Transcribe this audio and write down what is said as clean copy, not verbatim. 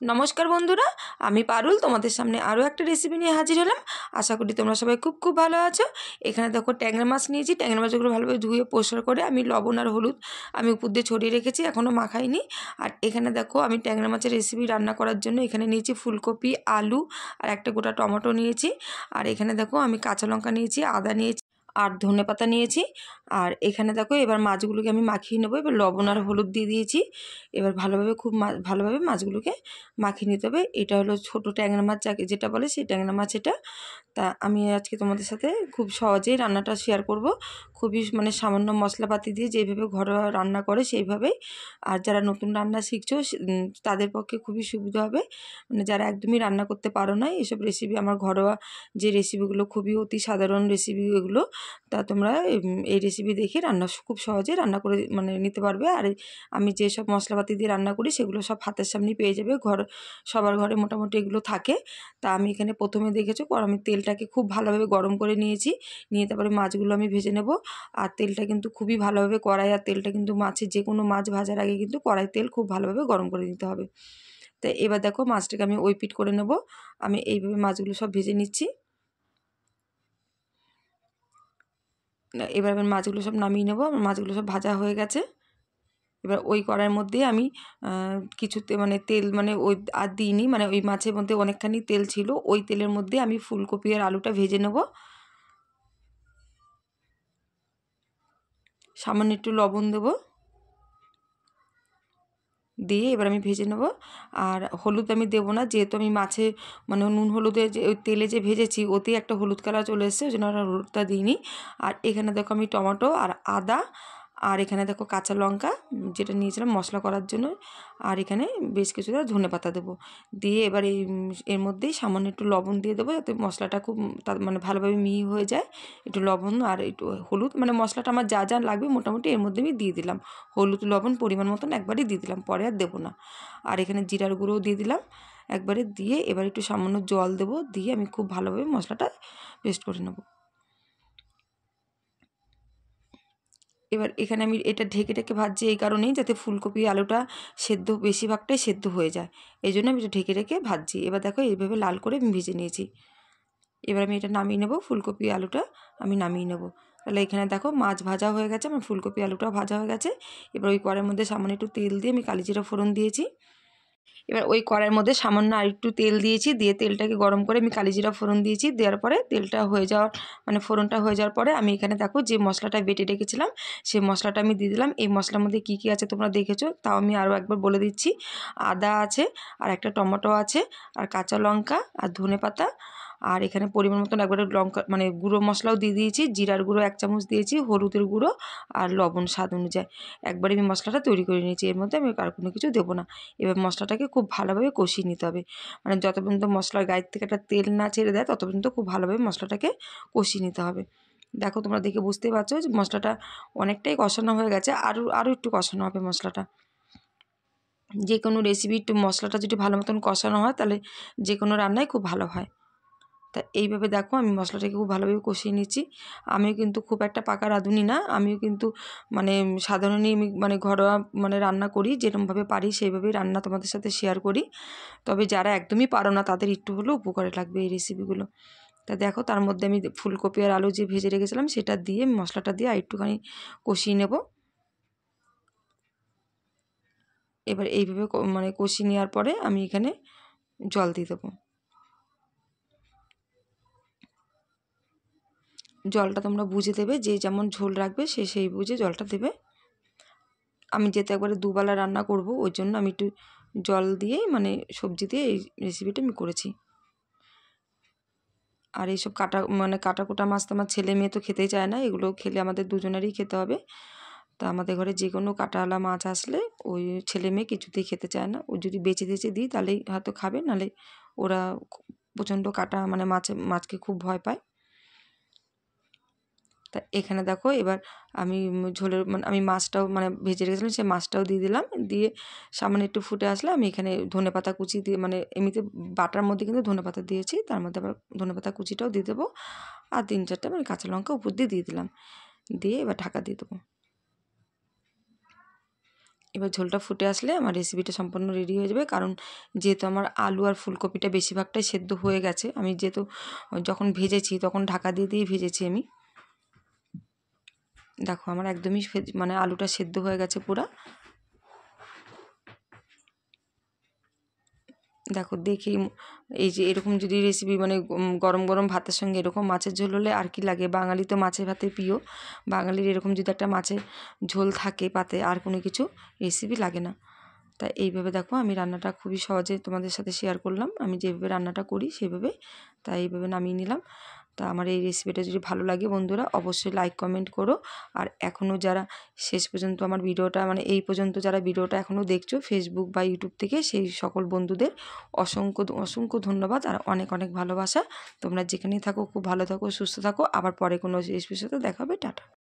নমস্কার বন্ধুরা, আমি পারুল তোমাদের সামনে আরও একটা রেসিপি নিয়ে হাজির হলাম। আশা করি তোমরা সবাই খুব ভালো আছো। এখানে দেখো ট্যাংরা মাছ নিয়েছি। ট্যাংরা মাছগুলো ভালোভাবে ধুয়ে পরিষ্কার করে আমি লবণ আর হলুদ আমি উপর দিয়ে ছড়িয়ে রেখেছি, এখনও মাখাইনি। আর এখানে দেখো আমি ট্যাংরা মাছের রেসিপি রান্না করার জন্য এখানে নিয়েছি ফুলকপি, আলু আর একটা গোটা টমেটো নিয়েছি। আর এখানে দেখো আমি কাঁচা লঙ্কা নিয়েছি, আদা নিয়েছি আর ধনেপাতা নিয়েছি। আর এখানে দেখো এবার মাছগুলোকে আমি মাখিয়ে নেবো। এবার লবণ আর হলুদ দিয়ে দিয়েছি। এবার ভালোভাবে ভালোভাবে মাছগুলোকে মাখিয়ে নিতে হবে। এটা হলো ছোটো ট্যাংরা মাছ যেটা বলে, সেই ট্যাংরা মাছ এটা। তা আমি আজকে তোমাদের সাথে খুব সহজেই রান্নাটা শেয়ার করব, খুবই মানে সামান্য মশলাপাতি দিয়ে যেভাবে ঘরোয়া রান্না করে সেইভাবেই। আর যারা নতুন রান্না শিখছো তাদের পক্ষে খুবই সুবিধা হবে, মানে যারা একদমই রান্না করতে পারো না। এসব রেসিপি আমার ঘরোয়া যে রেসিপিগুলো খুবই অতি সাধারণ রেসিপি এগুলো, তা তোমরা এই রেসিপি দেখে রান্না খুব সহজে রান্না করে মানে নিতে পারবে। আর আমি যেসব মশলাপাতি দিয়ে রান্না করি সেগুলো সব হাতের সামনেই পেয়ে যাবে, সবার ঘরে মোটামুটি এগুলো থাকে। তা আমি এখানে প্রথমে দেখেছো আমি তেলটাকে খুব ভালোভাবে গরম করে নিয়েছি, নিয়ে তারপরে মাছগুলো আমি ভেজে নেব। আর তেলটা কিন্তু খুবই ভালোভাবে কড়াই আর তেলটা কিন্তু মাছের যে কোনো মাছ ভাজার আগে কিন্তু কড়াই তেল খুব ভালোভাবে গরম করে নিতে হবে। তো এবার দেখো মাছটাকে আমি ওই পিঠ করে নেব। আমি এইভাবে মাছগুলো সব ভেজে নিচ্ছি। এবার আমি মাছগুলো সব নামিয়ে নেব। আমার মাছগুলো সব ভাজা হয়ে গেছে। এবার ওই কড়াইয়ের মধ্যে আমি কিছুতে মানে তেল মানে ওই আর দিইনি, মানে ওই মাছের মধ্যে অনেকখানি তেল ছিল, ওই তেলের মধ্যে আমি ফুলকপি আর আলুটা ভেজে নেব। সামান্য একটু লবণ দেবো, দিয়ে এবার আমি ভেজে নেব। আর হলুদ আমি দেবো না, যেহেতু আমি মাছে মানে নুন হলুদে যে ওই তেলে যে ভেজেছি ওতেই একটা হলুদ কালার চলে এসেছে, ওই জন্য আর হলুদটা দিইনি। আর এখানে দেখো আমি টমেটো আর আদা আর এখানে দেখো কাঁচা লঙ্কা যেটা নিয়েছিলাম মশলা করার জন্য, আর এখানে বেশ কিছুটা ধনেপাতা দেবো। দিয়ে এবার এর মধ্যেই সামান্য একটু লবণ দিয়ে দেবো, যাতে মশলাটা খুব মানে ভালোভাবে মিহি হয়ে যায়। একটু লবণ আর একটু হলুদ, মানে মশলাটা আমার যা যা লাগবে মোটামুটি এর মধ্যে আমি দিয়ে দিলাম। হলুদ লবণ পরিমাণ মতন একবারই দিয়ে দিলাম, পরে আর দেবো না। আর এখানে জিরার গুঁড়োও দিয়ে দিলাম একবারে, দিয়ে এবার একটু সামান্য জল দেবো, দিয়ে আমি খুব ভালোভাবে মশলাটা পেস্ট করে নেব। এবার এখানে আমি এটা ঢেকে ঢেকে ভাজছি এই কারণেই, যাতে ফুলকপি আলুটা সেদ্ধ বেশিরভাগটাই সেদ্ধ হয়ে যায়, এই জন্য আমি এটা ঢেকে ঢেকে ভাজছি। এবার দেখো এইভাবে লাল করে আমি ভেজে নিয়েছি। এবার আমি এটা নামিয়ে নেব, ফুলকপি আলুটা আমি নামিয়ে নেব। তাহলে এখানে দেখো মাছ ভাজা হয়ে গেছে, আমার ফুলকপি আলুটাও ভাজা হয়ে গেছে। এবার ওই কড়াইয়ের মধ্যে সামান্য একটু তেল দিয়ে আমি কালিজিরা ফোড়ন দিয়েছি। এবার ওই কড়াইয়ের মধ্যে সামান্য আর একটু তেল দিয়েছি, দিয়ে তেলটাকে গরম করে আমি কালিজিরা ফোড়ন দিয়েছি। দেওয়ার পরে তেলটা হয়ে যাওয়ার মানে ফোড়নটা হয়ে যাওয়ার পরে আমি এখানে দেখো যে মশলাটা বেটে রেখেছিলাম সেই মশলাটা আমি দিয়ে দিলাম। এই মশলার মধ্যে কী কী আছে তোমরা দেখেছো, তাও আমি আরও একবার বলে দিচ্ছি। আদা আছে, আর একটা টমেটো আছে, আর কাঁচা লঙ্কা আর ধনেপাতা, আর এখানে পরিমাণ মতন একবারে লঙ্কা মানে গুঁড়ো মশলাও দিয়ে দিয়েছি, জিরার গুঁড়ো 1 চামচ দিয়েছি, হলুদের গুঁড়ো আর লবণ স্বাদ অনুযায়ী। একবারে আমি মশলাটা তৈরি করে নিয়েছি, এর মধ্যে আমি আর কোনো কিছু দেবো না। এবার মশলাটাকে খুব ভালোভাবে কষিয়ে নিতে হবে, মানে যত পর্যন্ত মশলার গায়ের থেকে একটা তেল না ছেড়ে দেয় তত পর্যন্ত খুব ভালোভাবে মশলাটাকে কষিয়ে নিতে হবে। দেখো তোমরা দেখে বুঝতেই পারছো যে মশলাটা অনেকটাই কষানো হয়ে গেছে, আরও একটু কষানো হবে মশলাটা। যে কোনো রেসিপি একটু মশলাটা যদি ভালো মতন কষানো হয় তাহলে যে কোনো রান্নাই খুব ভালো হয়। তা এইভাবে দেখো আমি মশলাটাকে খুব ভালোভাবে কষিয়ে নিচ্ছি। আমিও কিন্তু খুব একটা পাকা রাঁধুনি না, আমিও কিন্তু মানে সাধারণই আমি মানে ঘরোয়া মানে রান্না করি, যেরকমভাবে পারি সেইভাবেই রান্না তোমাদের সাথে শেয়ার করি। তবে যারা একদমই পারো না তাদের একটু হলেও উপকারে লাগবে এই রেসিপিগুলো। তা দেখো তার মধ্যে আমি ফুলকপি আর আলু যে ভেজে রেখেছিলাম সেটা দিয়ে মশলাটা দিয়ে আর একটুখানি কষিয়ে নেব। এবার এইভাবে মানে কষিয়ে নেওয়ার পরে আমি এখানে জল দিয়ে দেবো। জলটা তোমরা বুঝে দেবে, যে যেমন ঝোল রাখবে সে সেই বুঝে জলটা দেবে। আমি যেহেতু একবারে দুবেলা রান্না করব ওই জন্য আমি একটু জল দিয়েই মানে সবজি দিয়ে এই রেসিপিটা আমি করেছি। আর এইসব কাটা কোটা মাছ তো আমার ছেলে মেয়ে তো খেতেই চায় না, এগুলো খেলে আমাদের দুজনেরই খেতে হবে। তা আমাদের ঘরে যে কোনো কাটাওয়ালা মাছ আসলে ওই ছেলে মেয়ে কিছুতেই খেতে চায় না, ও যদি বেছে টেছে দিই তাহলেই হয়তো খাবে, নাহলে ওরা প্রচণ্ড কাটা মানে মাছকে খুব ভয় পায়। তা এখানে দেখো এবার আমি ঝোলের মানে আমি মাছটাও মানে ভেজে রেখেছিলাম সেই মাছটাও দিয়ে দিলাম, দিয়ে সামান্য একটু ফুটে আসলে আমি এখানে ধনেপাতা কুচি দিয়ে মানে এমনিতে বাটার মধ্যে কিন্তু ধনেপাতা দিয়েছি, তার মধ্যে আবার ধনেপাতা কুচিটাও দিয়ে দেবো। আর 3-4টা মানে কাঁচা লঙ্কা উপর দিয়ে দিলাম, দিয়ে এবার ঢাকা দিয়ে দেবো। এবার ঝোলটা ফুটে আসলে আমার রেসিপিটা সম্পূর্ণ রেডি হয়ে যাবে। কারণ যেহেতু আমার আলু আর ফুলকপিটা বেশিরভাগটাই সেদ্ধ হয়ে গেছে, আমি যেহেতু যখন ভেজেছি তখন ঢাকা দিয়ে দিয়েই ভেজেছি আমি। দেখো আমার একদমই মানে আলুটা সেদ্ধ হয়ে গেছে পুরা। দেখো দেখি এই যে এরকম যদি রেসিপি মানে গরম গরম ভাতের সঙ্গে এরকম মাছের ঝোল হলে আর কি লাগে, বাঙালি তো মাছে ভাতে প্রিয়, বাঙালির এরকম যদি একটা মাছের ঝোল থাকে পাতে আর কোনো কিছু রেসিপি লাগে না। তাই এইভাবে দেখো আমি রান্নাটা খুবই সহজে তোমাদের সাথে শেয়ার করলাম, আমি যেভাবে রান্নাটা করি সেভাবে, তাই এইভাবে নামিয়ে নিলাম। তা আমার এই রেসিপিটা যদি ভালো লাগে বন্ধুরা অবশ্যই লাইক কমেন্ট করো। আর এখনও যারা শেষ পর্যন্ত আমার ভিডিওটা মানে এই পর্যন্ত যারা ভিডিওটা এখনও দেখছো ফেসবুক বা ইউটিউব থেকে, সেই সকল বন্ধুদের অসংখ্য অসংখ্য ধন্যবাদ আর অনেক অনেক ভালোবাসা। তোমরা যেখানেই থাকো খুব ভালো থাকো, সুস্থ থাকো। আবার পরে কোনো রেসিপির সাথে দেখা হবে। টাটা।